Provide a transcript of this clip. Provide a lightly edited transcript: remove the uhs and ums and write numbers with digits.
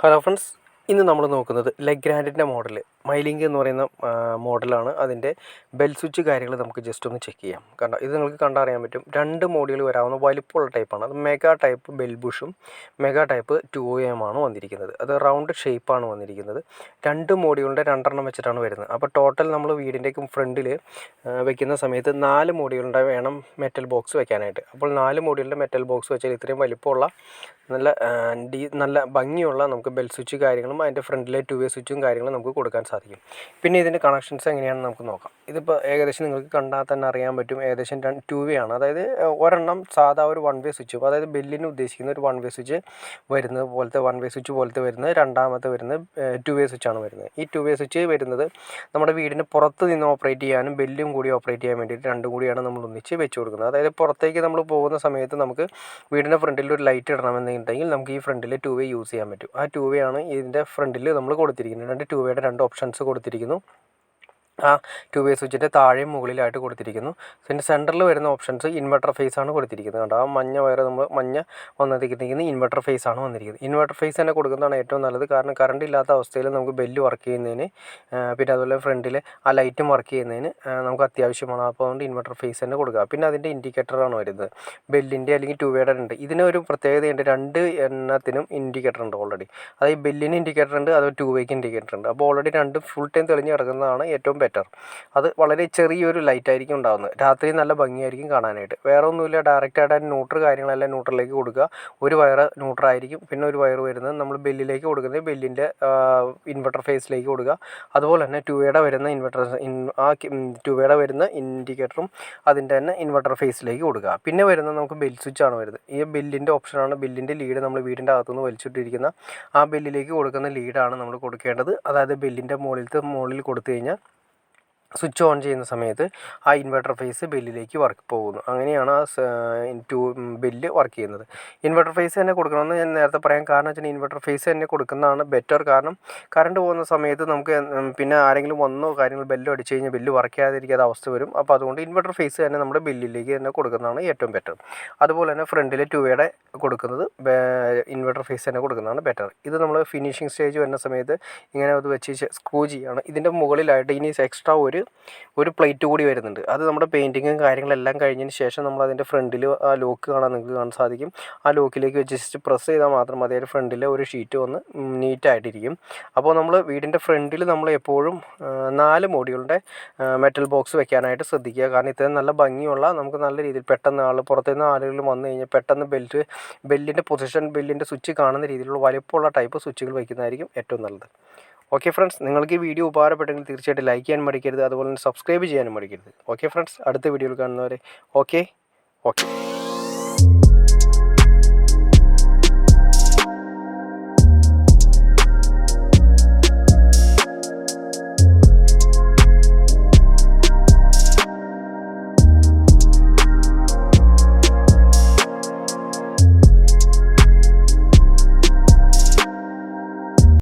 Hello friends, ഇന്ന് നമ്മൾ നോക്കുന്നത് ലെഗ്രാൻഡിൻ്റെ മോഡൽ മൈലിങ്ക് എന്ന് പറയുന്ന മോഡലാണ്. അതിൻ്റെ ബെൽ സ്വിച്ച് കാര്യങ്ങൾ നമുക്ക് ജസ്റ്റ് ഒന്ന് ചെക്ക് ചെയ്യാം. കാരണം ഇത് നിങ്ങൾക്ക് കണ്ടറിയാൻ പറ്റും. രണ്ട് മോഡുകൾ വരാവുന്ന വലിപ്പമുള്ള ടൈപ്പാണ്. അത് മെഗാ ടൈപ്പ് ബെൽ ബുഷും മെഗാ ടൈപ്പ് 2AM ആണ് വന്നിരിക്കുന്നത്. അത് റൗണ്ട് ഷേപ്പാണ് വന്നിരിക്കുന്നത്. രണ്ട് മോഡുകളുടെ രണ്ടെണ്ണം വെച്ചിട്ടാണ് വരുന്നത്. അപ്പോൾ ടോട്ടൽ നമ്മൾ വീടിൻ്റെയൊക്കെ ഫ്രണ്ടിൽ വെക്കുന്ന സമയത്ത് 4 മോഡുകളുടെ വേണം മെറ്റൽ ബോക്സ് വെക്കാനായിട്ട്. അപ്പോൾ 4 മോഡുകളുടെ മെറ്റൽ ബോക്സ് വെച്ചാൽ ഇത്രയും വലിപ്പമുള്ള നല്ല ഭംഗിയുള്ള നമുക്ക് ബെൽ സ്വിച്ച് കാര്യങ്ങളും അതിൻ്റെ ഫ്രണ്ടിലെ 2-way സ്വിച്ചും കാര്യങ്ങളും നമുക്ക് കൊടുക്കാൻ സാധിക്കും. പിന്നെ ഇതിൻ്റെ കണക്ഷൻസ് എങ്ങനെയാണെന്ന് നമുക്ക് നോക്കാം. ഇതിപ്പോൾ ഏകദേശം നിങ്ങൾക്ക് കണ്ടാൽ തന്നെ അറിയാൻ പറ്റും. ഏകദേശം 2-way ആണ്. അതായത് ഒരെണ്ണം സാധാ ഒരു 1-way സ്വിച്ചും, അതായത് ബെല്ലിന് ഉദ്ദേശിക്കുന്ന ഒരു 1-way സ്വിച്ച് വരുന്നത് പോലത്തെ 1-way സ്വിച്ച് പോലത്തെ വരുന്നത്, രണ്ടാമത്തെ വരുന്നത് 2-way സ്വിച്ചാണ് വരുന്നത്. ഈ 2-way സ്വിച്ച് വരുന്നത് നമ്മുടെ വീടിന് പുറത്ത് നിന്ന് ഓപ്പറേറ്റ് ചെയ്യാനും ബെല്ലും കൂടി ഓപ്പറേറ്റ് ചെയ്യാൻ വേണ്ടിയിട്ട് രണ്ടും കൂടിയാണ് നമ്മൾ ഒന്നിച്ച് വെച്ച് കൊടുക്കുന്നത്. അതായത് പുറത്തേക്ക് നമ്മൾ പോകുന്ന സമയത്ത് നമുക്ക് വീടിൻ്റെ ഫ്രണ്ടിൽ ഒരു ലൈറ്റ് ഇടണമെന്നുണ്ടെങ്കിൽ നമുക്ക് ഈ ഫ്രണ്ടിൽ 2-way യൂസ് ചെയ്യാൻ പറ്റും. ആ 2-way ആണ് ഇതിൻ്റെ ഫ്രണ്ടിൽ നമ്മൾ കൊടുത്തിരിക്കുന്നത്. 2-wayയുടെ 2 ഓപ്ഷൻസ് കൊടുത്തിരിക്കുന്നു. ആ 2-way സ്വിച്ചിൻ്റെ താഴെയും മുകളിലായിട്ട് കൊടുത്തിരിക്കുന്നു. ഇതിൻ്റെ സെൻറ്ററിൽ വരുന്ന ഓപ്ഷൻസ് ഇൻവെർട്ടർ ഫേസ് ആണ് കൊടുത്തിരിക്കുന്നത്. കണ്ടോ, ആ മഞ്ഞ വയർ നമ്മൾ മഞ്ഞ വന്നിരിക്കുന്നത് ഇൻവെർട്ടർ ഫേസ് ആണ് വന്നിരിക്കുന്നത്. ഇൻവെർട്ടർ ഫേസ് തന്നെ കൊടുക്കുന്നതാണ് ഏറ്റവും നല്ലത്. കാരണം കറണ്ട് ഇല്ലാത്ത അവസ്ഥയിൽ നമുക്ക് ബെല്ല് വർക്ക് ചെയ്യുന്നതിന്, പിന്നെ അതുപോലെ ഫ്രണ്ടിൽ ആ ലൈറ്റും വർക്ക് ചെയ്യുന്നതിന് നമുക്ക് അത്യാവശ്യമാണ്. അപ്പോൾ അതുകൊണ്ട് ഇൻവെർട്ടർ ഫേസ് തന്നെ കൊടുക്കുക. പിന്നെ അതിൻ്റെ ഇൻഡിക്കേറ്ററാണ് വരുന്നത്, ബെല്ലിൻ്റെ അല്ലെങ്കിൽ 2-wayയുടെ ഉണ്ട്. ഇതിനൊരു പ്രത്യേകതയുണ്ട്, രണ്ട് എണ്ണത്തിനും ഇൻഡിക്കേറ്റർ ഉണ്ട് ഓൾറെഡി. അതായത് ബെല്ലിന് ഇൻഡിക്കേറ്റർ ഉണ്ട്, അത് 2-wayക്ക് ഇൻഡിക്കേറ്റർ ഉണ്ട്. അപ്പോൾ ഓൾറെഡി രണ്ട് ഫുൾ ടൈം തെളിഞ്ഞ് കിടക്കുന്നതാണ് ഏറ്റവും ബെറ്റർ. അത് വളരെ ചെറിയൊരു ലൈറ്റ് ആയിരിക്കും ഉണ്ടാകുന്നത്. രാത്രി നല്ല ഭംഗിയായിരിക്കും കാണാനായിട്ട്. വേറെ ഒന്നുമില്ല, ഡയറക്റ്റായിട്ട് അതിന് ന്യൂട്രൽ കാര്യങ്ങളെല്ലാം ന്യൂട്രലിലേക്ക് കൊടുക്കുക. ഒരു വയർ ന്യൂട്രലായിരിക്കും, പിന്നെ ഒരു വയർ വരുന്നത് നമ്മൾ ബെല്ലിലേക്ക് കൊടുക്കുന്നത് ബെല്ലിൻ്റെ ഇൻവെർട്ടർ ഫേസിലേക്ക് കൊടുക്കുക. അതുപോലെ തന്നെ 2-wayയുടെ വരുന്ന ആ 2-wayയുടെ വരുന്ന ഇൻഡിക്കേറ്ററും അതിൻ്റെ തന്നെ ഇൻവെർട്ടർ ഫേസിലേക്ക് കൊടുക്കുക. പിന്നെ വരുന്നത് നമുക്ക് ബെൽ സ്വിച്ചാണ് വരുന്നത്. ഈ ബെല്ലിൻ്റെ ഓപ്ഷനാണ്. ബെല്ലിൻ്റെ ലീഡ് നമ്മൾ വീടിൻ്റെ അകത്തുനിന്ന് വലിച്ചിട്ടിരിക്കുന്ന ആ ബെല്ലിലേക്ക് കൊടുക്കുന്ന ലീഡാണ് നമ്മൾ കൊടുക്കേണ്ടത്. അതായത് ബെല്ലിൻ്റെ മുകളിൽ കൊടുത്തു കഴിഞ്ഞാൽ സ്വിച്ച് ഓൺ ചെയ്യുന്ന സമയത്ത് ആ ഇൻവെർട്ടർ ഫേസ് ബെല്ലിലേക്ക് പോകുന്നു. അങ്ങനെയാണ് ആ ബെല്ല് വർക്ക് ചെയ്യുന്നത്. ഇൻവെർട്ടർ ഫേസ് തന്നെ കൊടുക്കണമെന്ന് ഞാൻ നേരത്തെ പറയാൻ കാരണം വെച്ചാൽ ഇൻവെർട്ടർ ഫേസ് തന്നെ കൊടുക്കുന്നതാണ് ബെറ്റർ. കാരണം കറണ്ട് പോകുന്ന സമയത്ത് നമുക്ക് പിന്നെ ആരെങ്കിലും വന്നോ കാര്യങ്ങൾ ബെല്ല് അടിച്ച് കഴിഞ്ഞാൽ ബെല്ല് വർക്ക് ചെയ്യാതിരിക്കാത്ത അവസ്ഥ വരും. അപ്പോൾ അതുകൊണ്ട് ഇൻവെർട്ടർ ഫേസ് തന്നെ നമ്മുടെ ബെല്ലിലേക്ക് തന്നെ കൊടുക്കുന്നതാണ് ഏറ്റവും ബെറ്റർ. അതുപോലെ തന്നെ ഫ്രണ്ടിൽ 2-wayയുടെ കൊടുക്കുന്നത് ഇൻവെർട്ടർ ഫേസ് തന്നെ കൊടുക്കുന്നതാണ് ബെറ്റർ. ഇത് നമ്മൾ ഫിനിഷിംഗ് സ്റ്റേജ് വരുന്ന സമയത്ത് ഇങ്ങനെ അത് വെച്ച് സ്ക്രൂ ചെയ്യുകയാണ്. ഇതിൻ്റെ മുകളിലായിട്ട് ഇനി എക്സ്ട്രാ ഒരു പ്ലേറ്റ് കൂടി വരുന്നുണ്ട്. അത് നമ്മുടെ പെയിൻറ്റിങ്ങും കാര്യങ്ങളെല്ലാം കഴിഞ്ഞതിന് ശേഷം നമ്മൾ അതിൻ്റെ ഫ്രണ്ടിൽ ആ ലോക്ക് നിങ്ങൾക്ക് കാണാൻ സാധിക്കും. ആ ലോക്കിലേക്ക് വെച്ച് ജസ്റ്റ് പ്രസ് ചെയ്താൽ മാത്രം മതി, അതിൻ്റെ ഫ്രണ്ടിൽ ഒരു ഷീറ്റ് വന്ന് നീറ്റായിട്ടിരിക്കും. അപ്പോൾ നമ്മൾ വീടിൻ്റെ ഫ്രണ്ടിൽ നമ്മൾ എപ്പോഴും 4 മോഡുകളുടെ മെറ്റൽ ബോക്സ് വെക്കാനായിട്ട് ശ്രദ്ധിക്കുക. കാരണം ഇത്രയും നല്ല ഭംഗിയുള്ള, നമുക്ക് നല്ല രീതിയിൽ പെട്ടെന്ന് പുറത്തുനിന്ന് ആളുകൾ വന്നു കഴിഞ്ഞാൽ പെട്ടെന്ന് ബെല്ലിൻ്റെ പൊസിഷൻ, ബെല്ലിൻ്റെ സ്വിച്ച് കാണുന്ന രീതിയിലുള്ള വലിപ്പമുള്ള ടൈപ്പ് സ്വിച്ചുകൾ വയ്ക്കുന്നതായിരിക്കും ഏറ്റവും നല്ലത്. ഓക്കെ ഫ്രണ്ട്സ്, നിങ്ങൾക്ക് ഈ വീഡിയോ ഉപകാരപ്പെട്ടെങ്കിൽ തീർച്ചയായിട്ടും ലൈക്ക് ചെയ്യാൻ മടിക്കരുത്. അതുപോലെ തന്നെ സബ്സ്ക്രൈബ് ചെയ്യാനും മടിക്കരുത്. ഓക്കെ ഫ്രണ്ട്സ്, അടുത്ത വീഡിയോയിൽ കാണുന്നവരെ ഓക്കെ.